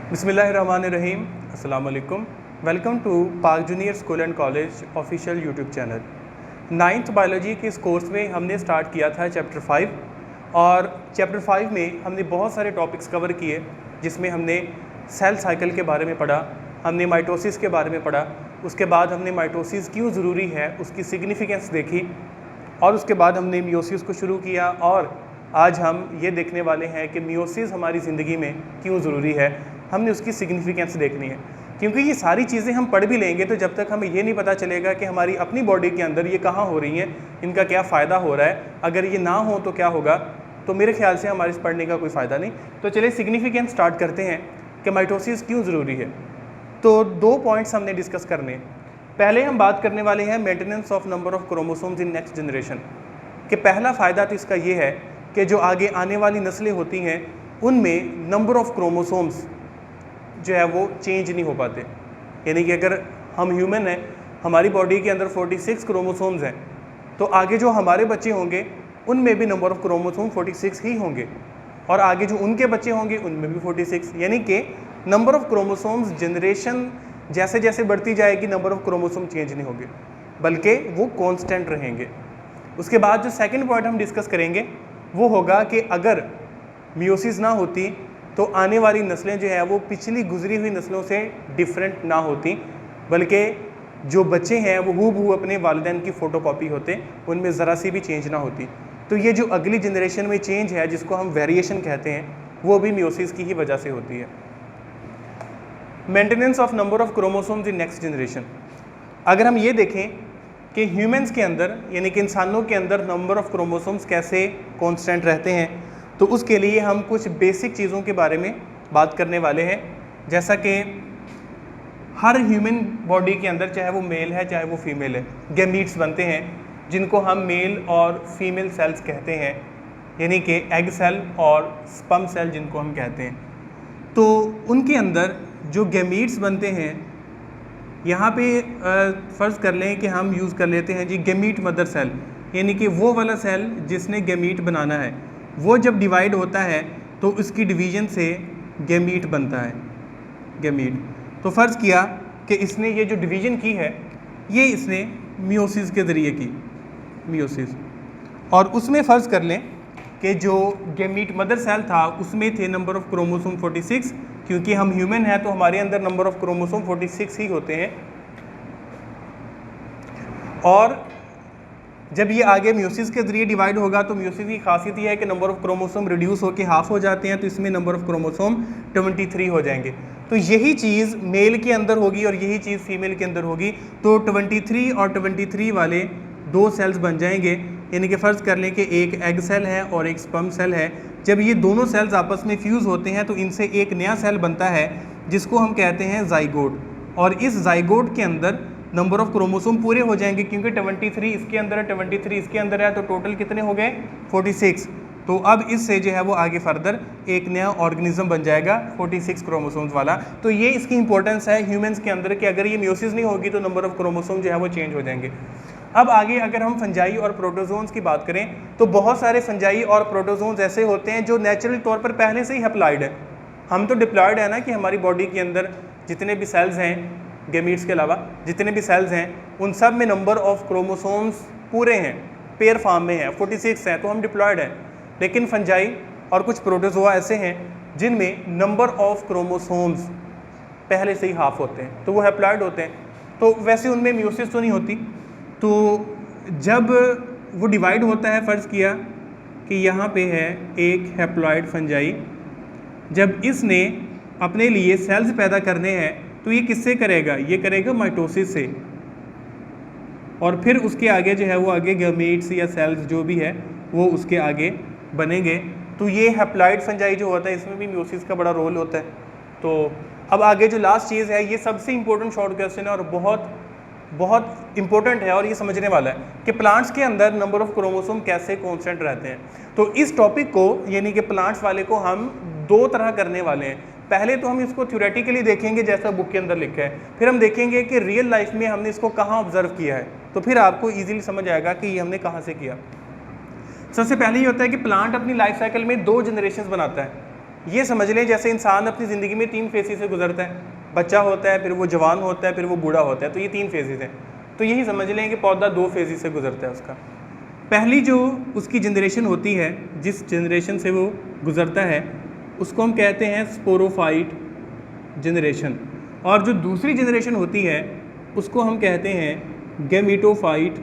बिस्मिल्लाहिर्रहमानिर्रहीम। अस्सलाम वालेकुम। वेलकम टू पाक junior school and college official YouTube channel. 9th biology के इस कोर्स में हमने स्टार्ट किया था चैप्टर 5 और चैप्टर 5 में हमने बहुत सारे टॉपिक्स कवर किए, जिसमें हमने सेल साइकिल के बारे में पढ़ा, हमने माइटोसिस के बारे में पढ़ा, उसके बाद हमने माइटोसिस क्यों ज़रूरी है उसकी सिग्निफिकेंस देखी और उसके बाद हमने मियोसिस को शुरू किया और आज हम ये देखने वाले हैं कि मियोसिस हमारी ज़िंदगी में क्यों ज़रूरी है, हमने उसकी सिग्निफिकेंस देखनी है। क्योंकि ये सारी चीज़ें हम पढ़ भी लेंगे तो जब तक हमें ये नहीं पता चलेगा कि हमारी अपनी बॉडी के अंदर ये कहाँ हो रही हैं, इनका क्या फ़ायदा हो रहा है, अगर ये ना हो तो क्या होगा, तो मेरे ख्याल से हमारे इस पढ़ने का कोई फ़ायदा नहीं। तो चलिए सिग्निफिकेंस स्टार्ट करते हैं कि माइटोसिस क्यों ज़रूरी है। तो 2 पॉइंट्स हमने डिस्कस करने हैं। पहले हम बात करने वाले हैं maintenance of number of chromosomes in next generation कि पहला फ़ायदा तो इसका ये है कि जो आगे आने वाली नस्लें होती हैं उनमें नंबर ऑफ क्रोमोसोम्स जो है वो चेंज नहीं हो पाते। यानी कि अगर हम ह्यूमन हैं, हमारी बॉडी के अंदर 46 क्रोमोसोम्स हैं, तो आगे जो हमारे बच्चे होंगे उनमें भी नंबर ऑफ क्रोमोसोम 46 ही होंगे और आगे जो उनके बच्चे होंगे उनमें भी 46। यानी कि नंबर ऑफ क्रोमोसोम्स जनरेशन जैसे जैसे बढ़ती जाएगी नंबर ऑफ क्रोमोसोम चेंज नहीं होंगे, बल्कि वो कांस्टेंट रहेंगे। उसके बाद जो सेकंड पॉइंट हम डिस्कस करेंगे वो होगा कि अगर मियोसिस ना होती तो आने वाली नस्लें जो है वो पिछली गुजरी हुई नस्लों से डिफरेंट ना होती, बल्कि जो बच्चे हैं वो हूबहू अपने वालिदैन की फ़ोटोकॉपी होते, उनमें ज़रा सी भी चेंज ना होती। तो ये जो अगली जनरेशन में चेंज है जिसको हम वेरिएशन कहते हैं, वो भी मियोसिस की ही वजह से होती है। Maintenance of number of chromosomes in next generation, अगर हम ये देखें कि ह्यूमंस के अंदर यानी कि इंसानों के अंदर नंबर ऑफ क्रोमोसोम्स कैसे कांस्टेंट रहते हैं, तो उसके लिए हम कुछ बेसिक चीज़ों के बारे में बात करने वाले हैं। जैसा कि हर ह्यूमन बॉडी के अंदर, चाहे वो मेल है चाहे वो फीमेल है, गैमीट्स बनते हैं जिनको हम मेल और फीमेल सेल्स कहते हैं, यानी कि एग सेल और स्पर्म सेल जिनको हम कहते हैं। तो उनके अंदर जो गैमीट्स बनते हैं, यहाँ पे फ़र्ज़ कर लें कि हम यूज़ कर लेते हैं जी गैमीट मदर सेल, यानी कि वो वाला सेल जिसने गैमीट बनाना है, वो जब डिवाइड होता है तो उसकी डिवीज़न से गैमीट बनता है, गैमीट। तो फ़र्ज़ किया कि इसने ये जो डिवीज़न की है ये इसने मियोसिस के ज़रिए की, मियोसिस। और उसमें फ़र्ज़ कर लें कि जो गैमीट मदर सेल था उसमें थे नंबर ऑफ़ क्रोमोसोम 46, क्योंकि हम ह्यूमन हैं तो हमारे अंदर नंबर ऑफ़ क्रोमोसोम 46 ही होते हैं। और जब ये आगे मियोसिस के ज़रिए डिवाइड होगा तो मियोसिस की खासियत ये है कि नंबर ऑफ़ क्रोमोसोम रिड्यूस होकर हाफ हो जाते हैं, तो इसमें नंबर ऑफ़ क्रोमोसोम 23 हो जाएंगे। तो यही चीज़ मेल के अंदर होगी और यही चीज़ फीमेल के अंदर होगी, तो 23 और 23 वाले 2 सेल्स बन जाएंगे। यानी कि फ़र्ज़ कर लें कि एक एग सेल है और एक स्पर्म सेल है। जब ये दोनों सेल्स आपस में फ्यूज़ होते हैं तो इनसे एक नया सेल बनता है जिसको हम कहते हैं ज़ाइगोट। और इस ज़ाइगोट के अंदर नंबर ऑफ़ क्रोमोसोम पूरे हो जाएंगे, क्योंकि 23 इसके अंदर है, 23 इसके अंदर है, तो टोटल कितने हो गए 46। तो अब इससे जो है वो आगे फर्दर एक नया ऑर्गेनिज्म बन जाएगा 46 क्रोमोसोम्स वाला। तो ये इसकी इंपॉर्टेंस है ह्यूमंस के अंदर कि अगर ये मियोसिस नहीं होगी तो नंबर ऑफ़ क्रोमोसोम जो है वो चेंज हो जाएंगे। अब आगे अगर हम फंजाई और प्रोटोजोन्स की बात करें तो बहुत सारे फंजाई और प्रोटोजोन्स ऐसे होते हैं जो नेचुरल तौर पर पहले से ही हैप्लॉइड है। हम तो डिप्लॉयड है ना कि हमारी बॉडी के अंदर जितने भी सेल्स हैं, गैमीट्स के अलावा जितने भी सेल्स हैं, उन सब में नंबर ऑफ़ क्रोमोसोम्स पूरे हैं, पेयर फॉर्म में हैं, 46 हैं, तो हम डिप्लॉयड हैं। लेकिन फंजाई और कुछ प्रोटोजोआ ऐसे हैं जिनमें नंबर ऑफ़ क्रोमोसोम्स पहले से ही हाफ होते हैं, तो वो हैप्लॉइड होते हैं। तो वैसे उनमें मियोसिस तो नहीं होती। तो जब वो डिवाइड होता है, फ़र्ज़ किया कि यहाँ पे है एक हैप्लॉइड फंजाई, जब इसने अपने लिए सेल्स पैदा करने हैं तो ये किससे करेगा, ये करेगा माइटोसिस से। और फिर उसके आगे जो है वो आगे गैमीट्स या सेल्स जो भी है वो उसके आगे बनेंगे। तो ये हैप्लॉइड फंजाई जो होता है इसमें भी मियोसिस का बड़ा रोल होता है। तो अब आगे जो लास्ट चीज़ है, ये सबसे इंपॉर्टेंट शॉर्ट क्वेश्चन है और बहुत बहुत इंपॉर्टेंट है और ये समझने वाला है कि प्लांट्स के अंदर नंबर ऑफ़ क्रोमोसोम कैसे कांस्टेंट रहते हैं। तो इस टॉपिक को यानी कि प्लांट्स वाले को हम 2 तरह करने वाले हैं। पहले तो हम इसको थ्योरेटिकली देखेंगे जैसा बुक के अंदर लिखा है, फिर हम देखेंगे कि रियल लाइफ में हमने इसको कहाँ ऑब्जर्व किया है, तो फिर आपको ईजिली समझ आएगा कि ये हमने कहाँ से किया। सबसे पहले ये होता है कि प्लांट अपनी लाइफ साइकिल में 2 जनरेशंस बनाता है। ये समझ लें जैसे इंसान अपनी ज़िंदगी में 3 फेजेस से गुजरता है, बच्चा होता है, फिर वो जवान होता है, फिर वो बूढ़ा होता है, तो ये 3 फेजेस हैं। तो यही समझ लें कि पौधा 2 फेजेस से गुजरता है उसका। पहली जो उसकी जनरेशन होती है, जिस जनरेशन से वो गुजरता है, उसको हम कहते हैं स्पोरोफाइट जनरेशन, और जो दूसरी जनरेशन होती है उसको हम कहते हैं गैमीटोफाइट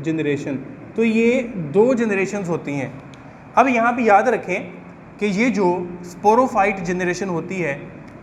जनरेशन। तो ये 2 जनरेशन्स होती हैं। अब यहाँ पे याद रखें कि ये जो स्पोरोफाइट जनरेशन होती है,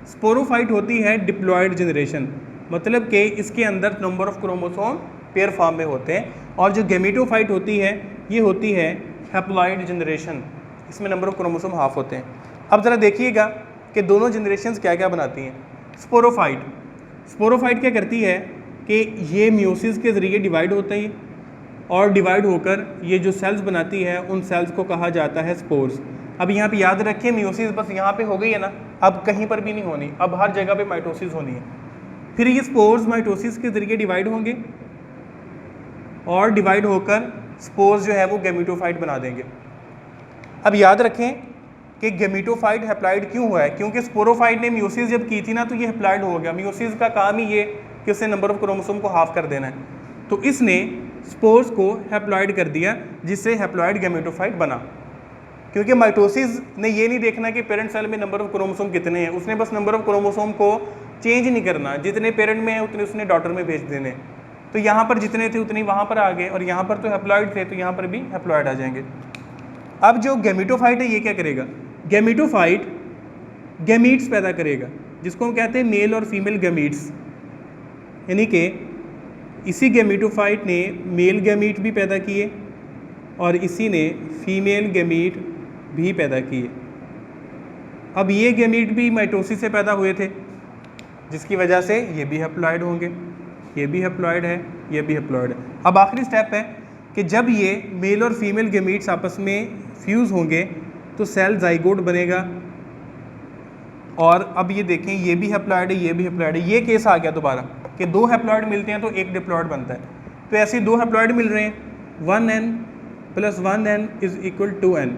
स्पोरोफाइट होती है डिप्लॉयड जनरेशन, मतलब कि इसके अंदर number of chromosome pair form में होते हैं, और जो गैमीटोफाइट होती है ये होती है हैप्लॉयड जनरेशन, इसमें नंबर ऑफ क्रोमोसोम हाफ होते हैं। अब ज़रा देखिएगा कि दोनों जनरेशन्स क्या क्या बनाती हैं। स्पोरोफाइट क्या करती है कि ये मियोसिस के ज़रिए डिवाइड होता है और डिवाइड होकर ये जो सेल्स बनाती है उन सेल्स को कहा जाता है स्पोर्स। अब यहाँ पे याद रखें मियोसिस बस यहाँ पे हो गई है ना, अब कहीं पर भी नहीं होनी, अब हर जगह पे माइटोसिस होनी है। फिर ये स्पोर्स माइटोसिस के ज़रिए डिवाइड होंगे और डिवाइड होकर स्पोर्स जो है वो गैमीटोफाइट बना देंगे। अब याद रखें कि गैमीटोफाइट हैप्लॉइड क्यों हुआ है, क्योंकि स्पोरोफाइट ने मियोसिस जब की थी ना तो ये हैप्लॉइड हो गया। मियोसिस का काम ही ये कि उसने नंबर ऑफ क्रोमोसोम को हाफ कर देना है, तो इसने स्पोर्स को हैप्लॉइड कर दिया, जिससे हैप्लॉइड गैमीटोफाइट बना। क्योंकि माइटोसिस ने ये नहीं देखना कि पेरेंट सेल में नंबर ऑफ क्रोमोसोम कितने हैं, उसने बस नंबर ऑफ क्रोमोसोम को चेंज नहीं करना, जितने पेरेंट में है उतने उसने डॉटर में भेज देने। तो यहाँ पर जितने थे उतने वहाँ पर आ गए, और यहाँ पर तो हैप्लॉइड थे तो यहाँ पर भी हैप्लॉइड आ जाएंगे। अब जो गैमीटोफाइट है ये क्या करेगा, गैमीटोफाइट गैमीट्स पैदा करेगा, जिसको हम कहते हैं मेल और फीमेल गैमीट्स, यानी कि इसी गैमीटोफाइट ने मेल गैमीट भी पैदा किए और इसी ने फीमेल गैमीट भी पैदा किए। अब ये गैमीट भी माइटोसिस से पैदा हुए थे, जिसकी वजह से ये भी हैप्लॉइड होंगे, ये भी हैप्लॉइड है, ये भी हैप्लॉइड है। अब आखिरी स्टेप है कि जब ये मेल और फीमेल गैमीट्स आपस में फ्यूज़ होंगे तो सेल जाइगोट बनेगा, और अब ये देखें ये भी हैप्लॉइड है, ये भी हैप्लॉइड है। ये केस आ गया दोबारा कि 2 हैप्लॉइड मिलते हैं तो 1 डिप्लॉइड बनता है। तो ऐसे 2 हैप्लॉइड मिल रहे हैं, 1n + 1n = 2n,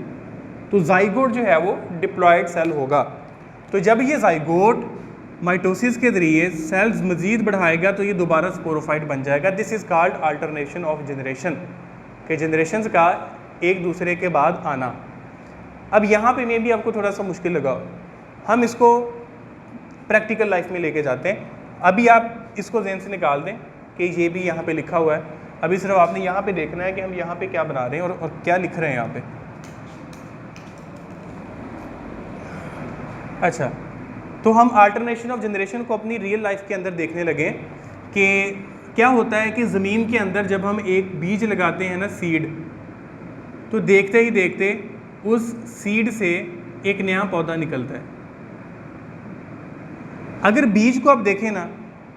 तो जाइगोट जो है वो डिप्लॉइड सेल होगा। तो जब ये जाइगोट माइटोसिस के ज़रिए सेल्स मज़ीद बढ़ाएगा तो ये दोबारा स्पोरोफाइट बन जाएगा। This is called alternation of generation, के जनरेशन्स का एक दूसरे के बाद आना। अब यहाँ पे मैं भी आपको थोड़ा सा मुश्किल लगा, हम इसको प्रैक्टिकल लाइफ में लेके जाते हैं। अभी आप इसको ज़हन से निकाल दें कि ये भी यहाँ पे लिखा हुआ है, अभी सिर्फ आपने यहाँ पे देखना है कि हम यहाँ पे क्या बना रहे हैं और क्या लिख रहे हैं यहाँ पे। अच्छा, तो हम अल्टरनेशन ऑफ जनरेशन को अपनी रियल लाइफ के अंदर देखने लगे कि क्या होता है कि ज़मीन के अंदर जब हम एक बीज लगाते हैं ना, सीड, तो देखते ही देखते उस सीड से एक नया पौधा निकलता है। अगर बीज को आप देखें ना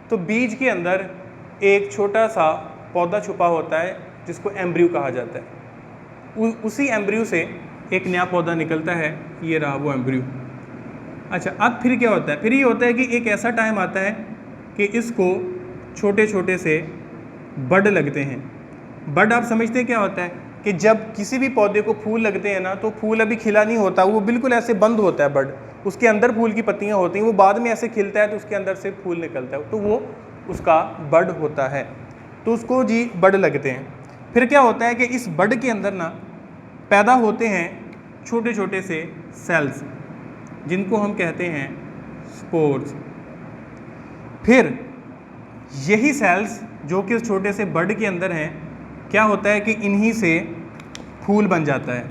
तो बीज के अंदर एक छोटा सा पौधा छुपा होता है जिसको एम्ब्रियो कहा जाता है। उसी एम्ब्रियो से एक नया पौधा निकलता है, ये रहा वो एम्ब्रियो। अच्छा, अब फिर क्या होता है, फिर ये होता है कि एक ऐसा टाइम आता है कि इसको छोटे छोटे से बड लगते हैं। बड आप समझते हैं क्या होता है कि जब किसी भी पौधे को फूल लगते हैं ना तो फूल अभी खिला नहीं होता, वो बिल्कुल ऐसे बंद होता है बड, उसके अंदर फूल की पत्तियां होती हैं, वो बाद में ऐसे खिलता है तो उसके अंदर से फूल निकलता है, तो वो उसका बड होता है, तो उसको जी बड लगते हैं। फिर क्या होता है कि इस बड के अंदर ना पैदा होते हैं छोटे छोटे से सेल्स जिनको हम कहते हैं स्पोर्स। फिर यही सेल्स जो कि उस छोटे से बड के अंदर हैं, क्या होता है कि इन्हीं से फूल बन जाता है,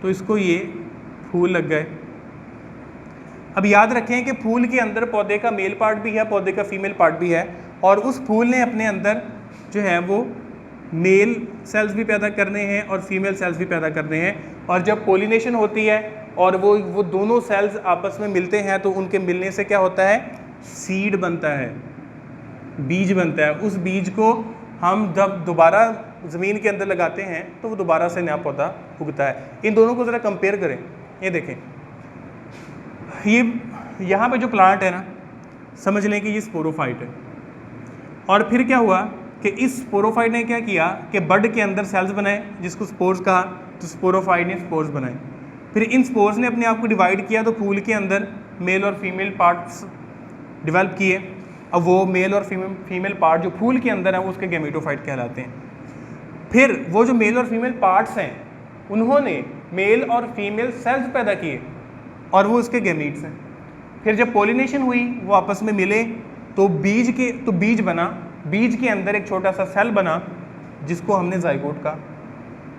तो इसको ये फूल लग गए। अब याद रखें कि फूल के अंदर पौधे का मेल पार्ट भी है, पौधे का फीमेल पार्ट भी है, और उस फूल ने अपने अंदर जो है वो मेल सेल्स भी पैदा करने हैं और फीमेल सेल्स भी पैदा करने हैं। और जब पोलिनेशन होती है और वो दोनों सेल्स आपस में मिलते हैं तो उनके मिलने से क्या होता है, सीड बनता है, बीज बनता है। उस बीज को हम जब दोबारा ज़मीन के अंदर लगाते हैं तो वो दोबारा से नया पौधा उगता है। इन दोनों को ज़रा कंपेयर करें, ये देखें, ये यहाँ पे जो प्लांट है ना, समझ लें कि ये स्पोरोफाइट है। और फिर क्या हुआ कि इस स्पोरोफाइट ने क्या किया कि बड के अंदर सेल्स बनाए जिसको स्पोर्स कहा, तो स्पोरोफाइट ने स्पोर्स बनाए। फिर इन स्पोर्स ने अपने आप को डिवाइड किया तो फूल के अंदर मेल और फीमेल पार्ट्स डेवलप किए। अब वो मेल और फीमेल पार्ट जो फूल के अंदर है वो उसके गैमेटोफाइट कहलाते हैं। फिर वो जो मेल और फीमेल पार्ट्स हैं उन्होंने मेल और फीमेल सेल्स पैदा किए और वो उसके गैमीट्स हैं। फिर जब पॉलिनेशन हुई वो आपस में मिले तो बीज बना, बीज के अंदर एक छोटा सा सेल बना जिसको हमने जाइगोट कहा।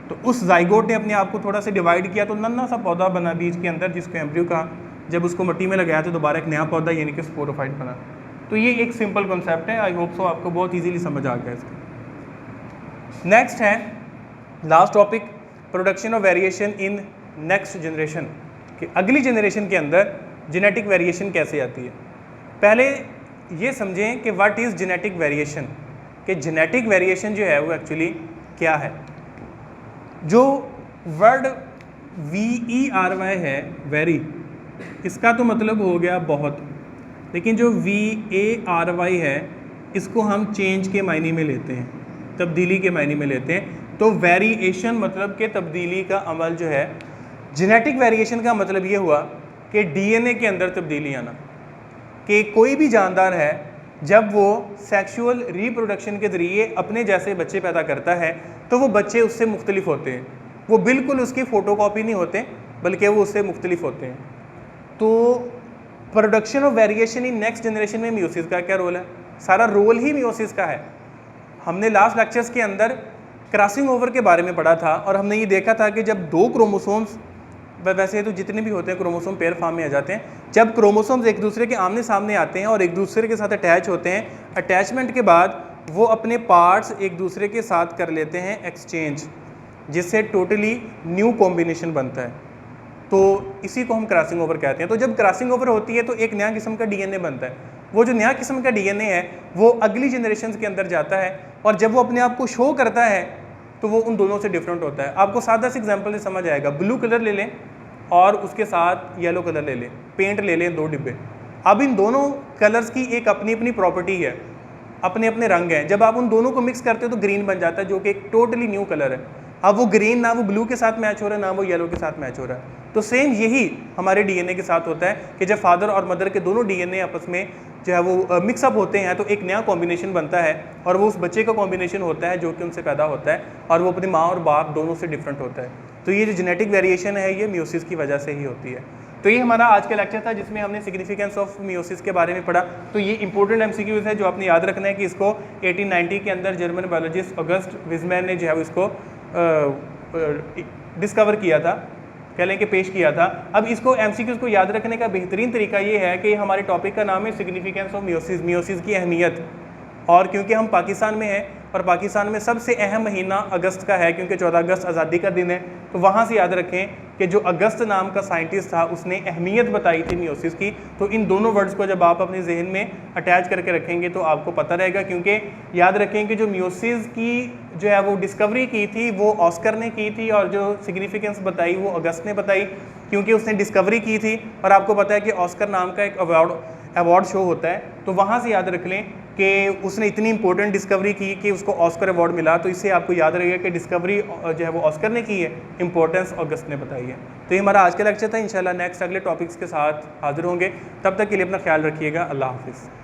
तो उस जाइगोट ने अपने आप को थोड़ा सा डिवाइड किया तो नन्हा सा पौधा बना बीज के अंदर जिसको एम्ब्रियो कहा। जब उसको मिट्टी में लगाया तो दोबारा एक नया पौधा यानी कि स्पोरोफाइट बना। तो ये एक सिंपल कॉन्सेप्ट है, आई होप सो आपको बहुत इजीली समझ आ गया इसका। नेक्स्ट है last topic, production of variation in next generation, कि अगली जनरेशन के अंदर जेनेटिक वेरिएशन कैसे आती है। पहले ये समझें कि व्हाट इज़ जेनेटिक वेरिएशन, कि जेनेटिक वेरिएशन जो है वो एक्चुअली क्या है। जो वर्ड VERY है वेरी, इसका तो मतलब हो गया बहुत, लेकिन जो VARY है इसको हम चेंज के मायने में लेते हैं, तब्दीली के मायने में लेते हैं। तो वेरिएशन मतलब कि तब्दीली का अमल जो है। जेनेटिक वेरिएशन का मतलब ये हुआ कि DNA के अंदर तब्दीली आना, कि कोई भी जानदार है जब वो सेक्सुअल रिप्रोडक्शन के ज़रिए अपने जैसे बच्चे पैदा करता है तो वो बच्चे उससे मुख्तलिफ होते हैं, वो बिल्कुल उसकी फ़ोटोकॉपी नहीं होते बल्कि वो उससे मुख्तलिफ होते हैं। तो production of variation in next generation में मियोसिस का क्या रोल है? सारा रोल ही मियोसिस का है। हमने लास्ट लेक्चर्स के अंदर क्रॉसिंग ओवर के बारे में पढ़ा था और हमने ये देखा था कि जब दो क्रोमोसोम्स, वैसे तो जितने भी होते हैं क्रोमोसोम पेयर फॉर्म में आ जाते हैं, जब क्रोमोसोम्स एक दूसरे के आमने सामने आते हैं और एक दूसरे के साथ अटैच होते हैं, अटैचमेंट के बाद वो अपने पार्ट्स एक दूसरे के साथ कर लेते हैं एक्सचेंज, जिससे टोटली न्यू कॉम्बिनेशन बनता है। तो इसी को हम क्रॉसिंग ओवर कहते हैं। तो जब क्रॉसिंग ओवर होती है तो एक नया किस्म का DNA बनता है। वो जो नया किस्म का DNA है वो अगली जनरेशन के अंदर जाता है और जब वो अपने आप को शो करता है तो वो उन दोनों से डिफरेंट होता है। आपको सादा से एग्जांपल से समझ आएगा। ब्लू कलर ले लें और उसके साथ येलो कलर ले लें, पेंट ले लें 2 डिब्बे। अब इन दोनों कलर्स की एक अपनी अपनी प्रॉपर्टी है, अपने अपने रंग हैं। जब आप उन दोनों को मिक्स करते हो तो ग्रीन बन जाता है, जो कि एक टोटली न्यू कलर है। अब वो ग्रीन ना वो ब्लू के साथ मैच हो रहा है ना वो येलो के साथ मैच हो रहा है। तो सेम यही हमारे DNA के साथ होता है कि जब फादर और मदर के दोनों DNA आपस में जो है वो मिक्सअप होते हैं तो एक नया कॉम्बिनेशन बनता है और वो उस बच्चे का कॉम्बिनेशन होता है जो कि उनसे पैदा होता है और वो अपनी माँ और बाप दोनों से डिफरेंट होता है। तो ये जो जेनेटिक वेरिएशन है ये मियोसिस की वजह से ही होती है। तो ये हमारा आज का लेक्चर था जिसमें हमने सिग्निफिकेंस ऑफ मियोसिस के बारे में पढ़ा। तो ये इंपॉर्टेंट MCQs है जो आपने याद रखना है कि इसको 1890 के अंदर जर्मन बायोलॉजिस्ट ऑगस्ट विजमैन ने जो है इसको डिस्कवर किया था, कह लें कि पेश किया था। अब इसको MCQs को याद रखने का बेहतरीन तरीका ये है कि हमारे टॉपिक का नाम है सिग्निफिकेंस ऑफ मियोसिस, मियोसिस की अहमियत। और क्योंकि हम पाकिस्तान में हैं और पाकिस्तान में सबसे अहम महीना अगस्त का है क्योंकि 14 अगस्त आज़ादी का दिन है, तो वहाँ से याद रखें कि जो अगस्त नाम का साइंटिस्ट था उसने अहमियत बताई थी मियोसिस की। तो इन दोनों वर्ड्स को जब आप अपने जहन में अटैच करके रखेंगे तो आपको पता रहेगा, क्योंकि याद रखें कि जो मियोसिस की जो है वो डिस्कवरी की थी वो ऑस्कर ने की थी और जो सिग्निफिकेंस बताई वो अगस्त ने बताई क्योंकि उसने डिस्कवरी की थी। और आपको पता है कि ऑस्कर नाम का एक अवार्ड शो होता है, तो वहाँ से याद रख लें कि उसने इतनी इंपॉर्टेंट डिस्कवरी की कि उसको ऑस्कर अवार्ड मिला। तो इससे आपको याद रहेगा कि डिस्कवरी जो है वो ऑस्कर ने की है, इंपॉर्टेंस अगस्त ने बताई है। तो ये हमारा आज का लेक्चर था। इंशाल्लाह नेक्स्ट अगले टॉपिक्स के साथ हाजिर होंगे। तब तक के लिए अपना ख्याल रखिएगा। अल्लाह हाफिज़।